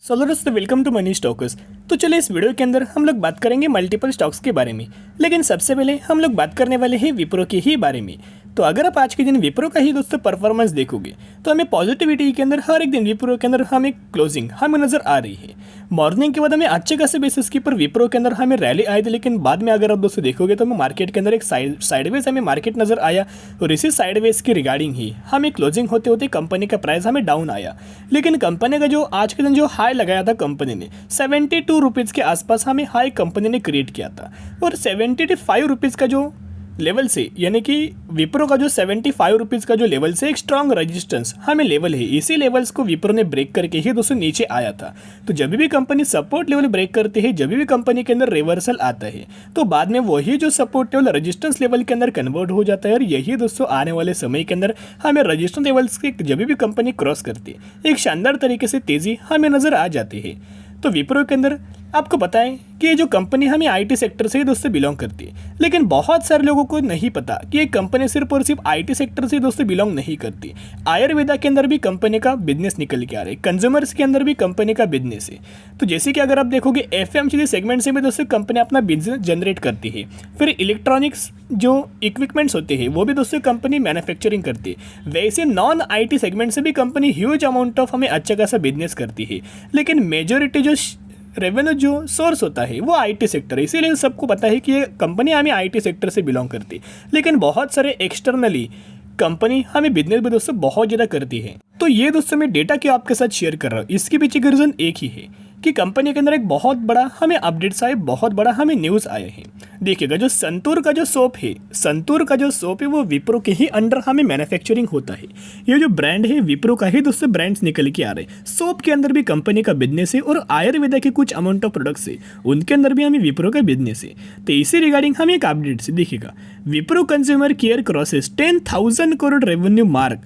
Solo दोस्तों, welcome to money stalkers. तो चलिए इस वीडियो के अंदर हम लोग बात करेंगे मल्टीपल स्टॉक्स के बारे में। लेकिन सबसे पहले हम लोग बात करने वाले हैं विप्रो के ही बारे में। तो अगर आप आज के दिन विप्रो का ही दोस्तों परफॉर्मेंस देखोगे तो हमें पॉजिटिविटी के अंदर हर एक दिन विप्रो के अंदर हमें क्लोजिंग हमें नजर आ रही है। मॉर्निंग के बाद हमें अच्छे खासे बेसिस के ऊपर विप्रो के अंदर हमें रैली आई थी, लेकिन बाद में अगर आप दोस्तों देखोगे तो हमें मार्केट के अंदर एक साइडवेज हमें मार्केट नजर आया और इसी साइडवेज के रिगार्डिंग ही हमें क्लोजिंग होते होते कंपनी का प्राइस हमें डाउन आया। लेकिन कंपनी का जो आज के दिन जो हाई लगाया था कंपनी ने 72 रुपीज़ के आसपास हमें हाई कंपनी ने क्रिएट किया था और 75 रुपीज़ का जो लेवल से यानी कि विप्रो का जो 75 रुपीज़ का जो लेवल से एक स्ट्रॉन्ग रेजिस्टेंस हमें लेवल है, इसी लेवल्स को विप्रो ने ब्रेक करके ही दोस्तों नीचे आया था। तो जब भी कंपनी सपोर्ट लेवल ब्रेक करती है, जब भी कंपनी के अंदर रिवर्सल आता है तो बाद में वही जो सपोर्ट लेवल रेजिस्टेंस लेवल के अंदर कन्वर्ट हो जाता है और यही दोस्तों आने वाले समय के अंदर हमें रेजिस्टेंस लेवल्स के जब भी कंपनी क्रॉस करती है एक शानदार तरीके से तेज़ी हमें नज़र आ जाती है। तो विप्रो के अंदर आपको पता है कि ये जो कंपनी हमें आईटी सेक्टर से ही दोस्तों बिलोंग करती है, लेकिन बहुत सारे लोगों को नहीं पता कि ये कंपनी सिर्फ और सिर्फ आईटी सेक्टर से दोस्तों बिलोंग नहीं करती। आयुर्वेदा के अंदर भी कंपनी का बिजनेस निकल के आ रहा है, कंज्यूमर्स के अंदर भी कंपनी का बिजनेस है। तो जैसे कि अगर आप देखोगे एफएमसीजी सेगमेंट से भी दोस्तों कंपनी अपना बिजनेस जनरेट करती है। फिर इलेक्ट्रॉनिक्स जो इक्विपमेंट्स होते हैं वो भी दोस्तों कंपनी मैन्युफैक्चरिंग करती है। वैसे नॉन आईटी सेगमेंट से भी कंपनी ह्यूज अमाउंट ऑफ हमें अच्छा खासा बिजनेस करती है, लेकिन मेजोरिटी जो रेवेन्यू जो सोर्स होता है वो आईटी सेक्टर है। इसीलिए सबको पता है कि ये कंपनी हमें आईटी सेक्टर से बिलोंग करती है, लेकिन बहुत सारे एक्सटर्नली कंपनी हमें बिजनेस भी दोस्तों बहुत ज़्यादा करती है। तो ये दोस्तों मैं डेटा क्यों आपके साथ शेयर कर रहा हूँ, इसके पीछे का रीज़न एक ही है कि कंपनी के अंदर एक बहुत बड़ा हमें अपडेट्स आए, बहुत बड़ा हमें न्यूज़ आए हैं। देखिएगा जो संतूर का जो सोप है वो विप्रो के ही अंडर हमें मैन्युफैक्चरिंग होता है। ये जो ब्रांड है विप्रो का ही दोस्तों ब्रांड्स निकल के आ रहे हैं। सोप के अंदर भी कंपनी का बिजनेस है और आयुर्वेदा के कुछ अमाउंट ऑफ प्रोडक्ट्स है उनके अंदर भी हमें विप्रो का बिजनेस है। तो इसी रिगार्डिंग हमें एक अपडेट से देखिएगा, Wipro consumer care crosses 10,000 crore revenue mark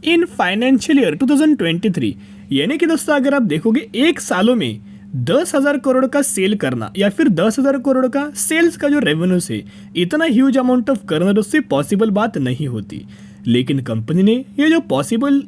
in financial year 2023। यानी कि दोस्तों अगर आप देखोगे एक सालों में 10,000 करोड़ का सेल करना या फिर 10,000 करोड़ का सेल्स का जो रेवेन्यू से इतना ह्यूज अमाउंट ऑफ करना दोस्तों पॉसिबल बात नहीं होती। लेकिन कंपनी ने ये जो पॉसिबल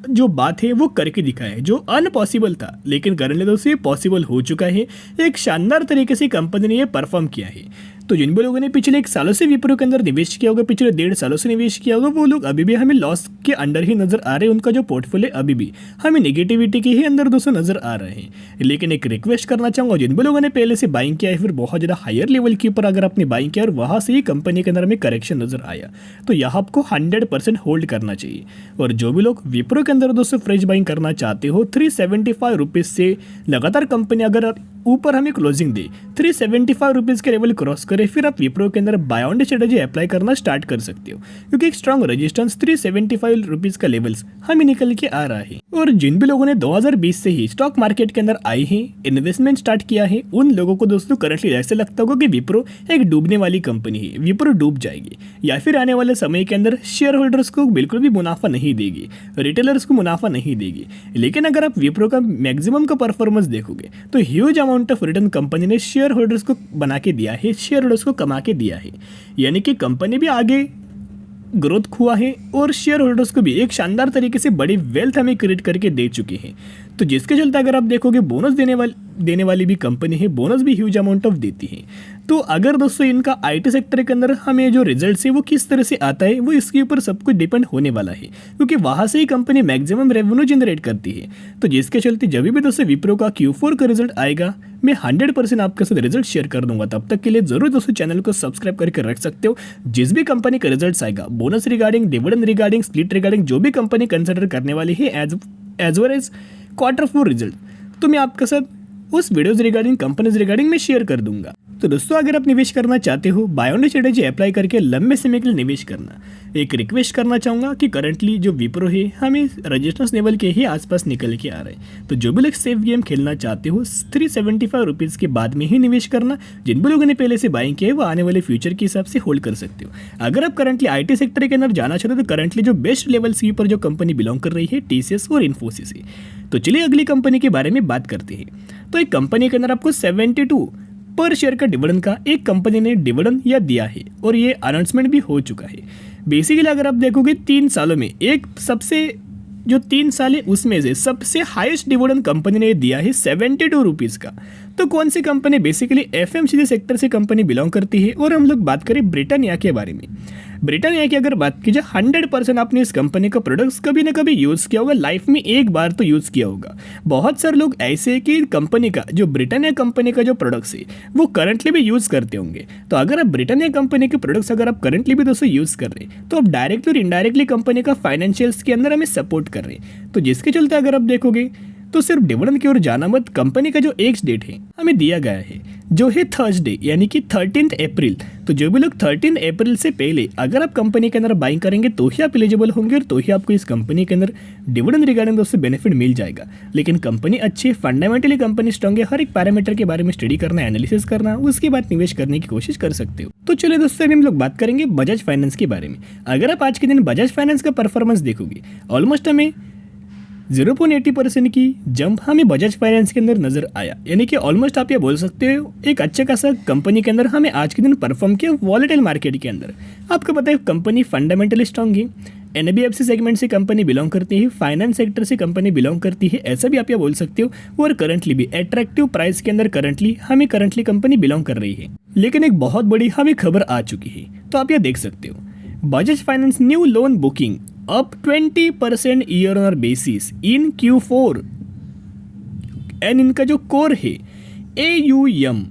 जो बात है वो करके दिखाया है, जो अनपॉसिबल था लेकिन करने दोस्तों ये पॉसिबल हो चुका है। एक शानदार तरीके से कंपनी ने ये परफॉर्म किया है। तो जिन भी लोगों ने पिछले एक सालों से विप्रो के अंदर निवेश किया होगा, पिछले 1.5 सालों से निवेश किया होगा, वो लोग अभी भी हमें लॉस के अंडर ही नजर आ रहे हैं। उनका जो पोर्टफोलियो अभी भी हमें नेगेटिविटी के ही अंदर दोस्तों नजर आ रहे हैं। लेकिन एक रिक्वेस्ट करना चाहूँगा, जिन भी लोगों ने पहले से बाइंग किया है फिर बहुत ज़्यादा हायर लेवल के ऊपर अगर आपने बाइंग किया और वहाँ से ही कंपनी के अंदर हमें करेक्शन नजर आया तो यहाँ आपको 100% होल्ड करना चाहिए। और जो भी लोग विप्रो के अंदर दोस्तों फ्रेश बाइंग करना चाहते हो 375 रुपीज़ से लगातार कंपनी अगर ऊपर हमें क्लोजिंग दे 375 रुपीज़ के लेवल क्रॉस करे, फिर आप विप्रो के अंदर बाय ऑन स्ट्रेटजी अप्लाई करना स्टार्ट कर सकते हो, क्योंकि एक स्ट्रॉन्ग रेजिस्टेंस 375 रुपीज़ का लेवल्स हमें निकल के आ रहा है। और जिन भी लोगों ने 2020 से ही स्टॉक मार्केट के अंदर आए हैं, इन्वेस्टमेंट स्टार्ट किया है, उन लोगों को दोस्तों करंटली ऐसे लगता होगा कि विप्रो एक डूबने वाली कंपनी है, विप्रो डूब जाएगी या फिर आने वाले समय के अंदर शेयर होल्डर्स को बिल्कुल भी मुनाफा नहीं देगी, रिटेलर्स को मुनाफा नहीं देगी। लेकिन अगर आप विप्रो का मैक्सिमम का परफॉर्मेंस देखोगे तो huge amount of return company ने शेयर होल्डर्स को बना के दिया है, शेयर होल्डर्स को कमा के दिया है। यानी कि कंपनी भी आगे ग्रोथ हुआ है और शेयर होल्डर्स को भी एक शानदार तरीके से बड़ी वेल्थ हमें क्रिएट करके दे चुके हैं। तो जिसके चलते अगर आप देखोगे बोनस देने वाली भी कंपनी है, बोनस भी ह्यूज अमाउंट ऑफ देती है। तो अगर दोस्तों इनका आईटी सेक्टर के अंदर हमें जो रिजल्ट है वो किस तरह से आता है वो इसके ऊपर सब कुछ डिपेंड होने वाला है, क्योंकि वहाँ से ही कंपनी मैक्सिमम रेवेन्यू जनरेट करती है। तो जिसके चलते जब भी दोस्तों विप्रो का Q4 का रिजल्ट आएगा मैं 100% आपके साथ रिजल्ट शेयर कर दूंगा। तब तक के लिए जरूर दोस्तों चैनल को सब्सक्राइब करके रख सकते हो। जिस भी कंपनी का रिजल्ट आएगा, bonus regarding, dividend regarding, split regarding, जो भी कंपनी कंसिडर करने वाली है as well as Q4 result, तो मैं आपके साथ उस वीडियोज रिगार्डिंग, कंपनीज रिगार्डिंग में शेयर कर दूंगा। तो दोस्तों अगर आप निवेश करना चाहते हो बाय ऑन स्ट्रेटजी अप्लाई करके लंबे समय के लिए निवेश करना, एक रिक्वेस्ट करना चाहूँगा कि करंटली जो विप्रो है हमें रजिस्टेंस लेवल के ही आसपास निकल के आ रहे हैं। तो जो भी लोग सेफ गेम खेलना चाहते हो 375 रुपीज़ के बाद में ही निवेश करना। जिन भी लोगों ने पहले से बाइंग किया है वो आने वाले फ्यूचर के हिसाब से होल्ड कर सकते हो। अगर आप करंटली आईटी सेक्टर के अंदर जाना चाहते हो तो करंटली जो बेस्ट लेवल्स के ऊपर जो कंपनी बिलोंग कर रही है TCS और इन्फोसिस है। तो चलिए अगली कंपनी के बारे में बात करते हैं। तो एक कंपनी के अंदर आपको 72 पर शेयर का डिविडेंड का एक कंपनी ने डिविडेंड या दिया है और ये अनाउंसमेंट भी हो चुका है। बेसिकली अगर आप देखोगे 3 सालों में एक सबसे जो 3 साल है उसमें से सबसे हाईएस्ट डिविडेंड कंपनी ने दिया है 72 रुपीज़ का। तो कौन सी कंपनी? बेसिकली एफएमसीजी सेक्टर से कंपनी बिलोंग करती है। और हम लोग बात करें ब्रिटानिया के बारे में। ब्रिटानिया की अगर बात की जाए 100% आपने इस कंपनी का प्रोडक्ट्स कभी ना कभी यूज़ किया होगा, लाइफ में एक बार तो यूज़ किया होगा। बहुत सारे लोग ऐसे हैं कि कंपनी का जो ब्रिटानिया कंपनी का जो प्रोडक्ट्स है वो करंटली भी यूज़ करते होंगे। तो अगर आप ब्रिटानिया कंपनी के प्रोडक्ट्स अगर आप करंटली भी दोस्तों यूज़ कर रहे हैं तो आप डायरेक्टली और इनडायरेक्टली कंपनी का फाइनेंशियल्स के अंदर हमें सपोर्ट कर रहे हैं। तो जिसके चलते अगर आप देखोगे तो सिर्फ डिविडेंड की ओर जाना मत। कंपनी का जो एक्स डेट है हमें दिया गया है जो है थर्सडे यानी कि 13 अप्रैल। तो जो भी लोग 13 अप्रैल से पहले अगर आप कंपनी के अंदर बाइंग करेंगे तो ही आप एलिजिबल होंगे और तो ही आपको इस कंपनी के अंदर डिविडेंड रिगार्डिंग दोस्तों बेनिफिट मिल जाएगा। लेकिन कंपनी अच्छी है, फंडामेंटली कंपनी स्ट्रॉन्ग है, हर एक पैरामीटर के बारे में स्टडी करना, एनालिसिस करना, उसके बाद निवेश करने की कोशिश कर सकते हो। तो चलिए दोस्तों अभी हम लोग बात करेंगे बजाज फाइनेंस के बारे में। अगर आप आज के दिन बजाज फाइनेंस का परफॉर्मेंस देखोगे ऑलमोस्ट हमें 0.80% की जंप हमें बजाज फाइनेंस के अंदर नजर आया। यानी कि ऑलमोस्ट आप ये बोल सकते हो एक अच्छा खासा कंपनी के अंदर हमें आज के दिन परफॉर्म किया वॉलेटाइल मार्केट के अंदर। आपको पता है कंपनी फंडामेंटली स्ट्रांग है, एनबीएफसी सेगमेंट से कंपनी बिलोंग करती है, फाइनेंस सेक्टर से कंपनी बिलोंग करती है, ऐसा भी आप ये बोल सकते हो। और करंटली भी अट्रैक्टिव प्राइस के अंदर करंटली कंपनी बिलोंग कर रही है। लेकिन एक बहुत बड़ी हमें खबर आ चुकी है, तो आप ये देख सकते हो Bajaj finance new loan booking up 20% year on basis in Q4 and इनका जो कोर है AUM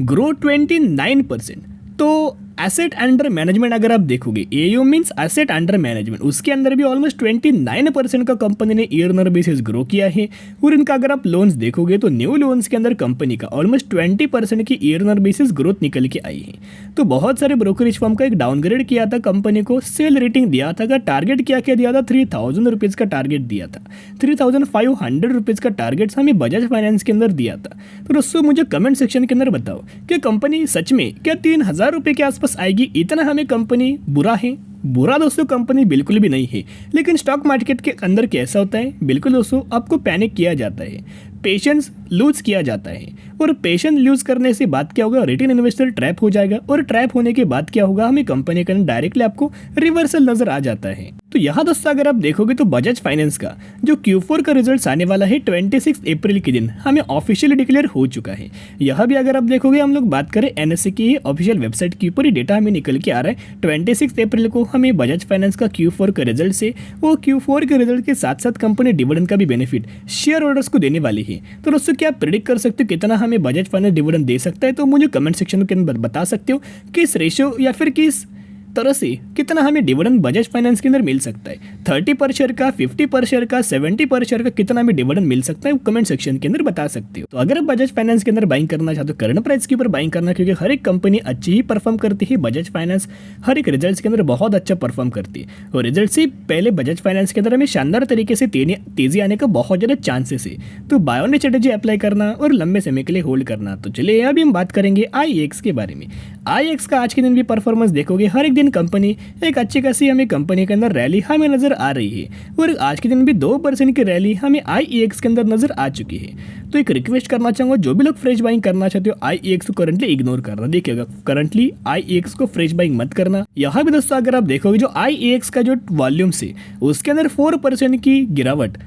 ग्रो 29%। तो एसेट अंडर मैनेजमेंट अगर आप देखोगे AUM means asset under management, उसके अंदर भी ऑलमोस्ट 29% का कंपनी ने ईयर ऑन बेसिस ग्रो किया है। और इनका अगर आप लोन्स देखोगे तो न्यू लोन्स के अंदर कंपनी का ऑलमोस्ट 20% की ईयर ऑन बेसिस ग्रोथ निकल के आई है। तो बहुत सारे ब्रोकरेज फर्म का एक डाउनग्रेड किया था कंपनी को, सेल रेटिंग दिया था, टारगेट क्या दिया था 3000 रुपीज़ का टारगेट दिया था, 3500 रुपीज़ का टारगेट हमें बजाज फाइनेंस के अंदर दिया था। तो दोस्तों मुझे कमेंट सेक्शन के अंदर बताओ कि कंपनी सच में क्या 3000 रुपये के आसपास आएगी? इतना हमें कंपनी बुरा है? बुरा दोस्तों कंपनी बिल्कुल भी नहीं है। लेकिन स्टॉक मार्केट के अंदर कैसा होता है, बिल्कुल दोस्तों आपको पैनिक किया जाता है, पेशेंस लूज किया जाता है। और पेशेंस लूज करने से बात क्या होगा, रिटेल इन्वेस्टर ट्रैप हो जाएगा। और ट्रैप होने के बाद क्या होगा, हमें कंपनी के अंदर डायरेक्टली आपको रिवर्सल नजर आ जाता है। तो यहाँ दोस्तों अगर आप देखोगे तो बजाज फाइनेंस का जो Q4 का रिजल्ट आने वाला है 26 अप्रैल के दिन हमें ऑफिशियली डिक्लेयर हो चुका है। यह भी अगर आप देखोगे हम लोग बात करें NSE की ऑफिशियल वेबसाइट के ऊपर ही डेटा हमें निकल के आ रहा है। 26 अप्रैल को हमें बजाज फाइनेंस का Q4 का रिजल्ट से वो Q4 के रिजल्ट के साथ साथ कंपनी डिविडेंड का भी बेनिफिट शेयर होल्डर्स को देने वाली है। तो दोस्तों क्या आप प्रेडिक्ट कर सकते हो कितना हमें बजाज फाइनेंस डिविडेंड दे सकता है? तो मुझे कमेंट सेक्शन के अंदर बता सकते हो किस रेशियो या फिर किस तरह से कितना हमें डिविडेंड बजाज फाइनेंस के अंदर मिल सकता है। 30 पर शेयर का, 50 पर शेयर का, 70 पर शेयर का कितना हमें डिविडेंड मिल सकता है वो कमेंट सेक्शन के अंदर बता सकते हो। तो अगर आप बजाज फाइनेंस के अंदर बाइंग करना चाहते हो करंट प्राइस के ऊपर बाइंग करना, क्योंकि हर एक कंपनी अच्छी ही परफॉर्म करती है। बजाज फाइनेंस हर एक रिजल्ट के अंदर बहुत अच्छा परफॉर्म करती है और रिजल्ट से पहले बजाज फाइनेंस के अंदर हमें शानदार तरीके से तेजी आने का बहुत ज़्यादा चांसेस है। तो बाय ऑन स्ट्रेटेजी अप्लाई करना और लंबे समय के लिए होल्ड करना। तो चलिए अभी हम बात करेंगे IEX के बारे में। IEX का आज के दिन भी परफॉर्मेंस देखोगे, हर एक दिन कंपनी एक अच्छी खासी हमें कंपनी के अंदर रैली हमें नजर आ रही है। और आज के दिन भी 2% की रैली हमें IEX के अंदर नजर आ चुकी है। तो एक रिक्वेस्ट करना चाहूँगा, जो भी लोग फ्रेश बाइंग करना चाहते हो IEX को करंटली इग्नोर करना। देखिएगा करंटली IEX को फ्रेश बाइंग मत करना। यहाँ भी दोस्तों अगर आप देखोगे जो IEX का जो वॉल्यूम से उसके अंदर 4% की गिरावट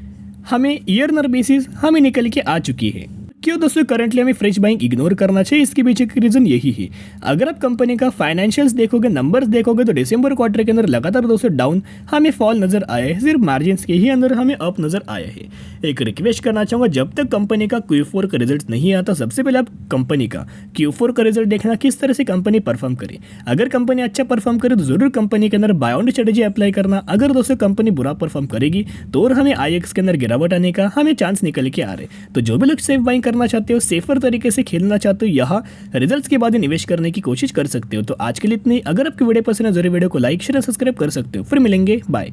हमें ईयर बेसिस हमें निकल के आ चुकी है। क्यों दोस्तों करंटली हमें फ्रेश बाइंग इग्नोर करना चाहिए? इसके पीछे का रीजन यही है। अगर आप कंपनी का फाइनेंशियल्स देखोगे, नंबर्स देखोगे तो दिसंबर क्वार्टर के अंदर लगातार दोस्तों डाउन हमें फॉल नजर आया है, सिर्फ मार्जिन के ही अंदर हमें अप नजर आया है। एक रिक्वेस्ट करना चाहूँगा, जब तक कंपनी का Q4 का रिजल्ट नहीं आता सबसे पहले आप कंपनी का Q4 का रिजल्ट देखना किस तरह से कंपनी परफॉर्म करे। अगर कंपनी अच्छा परफॉर्म करे तो जरूर कंपनी के अंदर बाय ऑन स्ट्रेटेजी अप्लाई करना। अगर दोस्तों कंपनी बुरा परफॉर्म करेगी तो और हमें IEX के अंदर गिरावट आने का हमें चांस निकल के आ रहे। तो जो भी लोग सेफ बाइंग करना चाहते हो, सेफर तरीके से खेलना चाहते हो, यहाँ रिजल्ट्स के बाद ही निवेश करने की कोशिश कर सकते हो। तो आज के लिए इतनी। अगर आपकी वीडियो पसंद है जरूर वीडियो को लाइक शेयर सब्सक्राइब कर सकते हो। फिर मिलेंगे, बाय।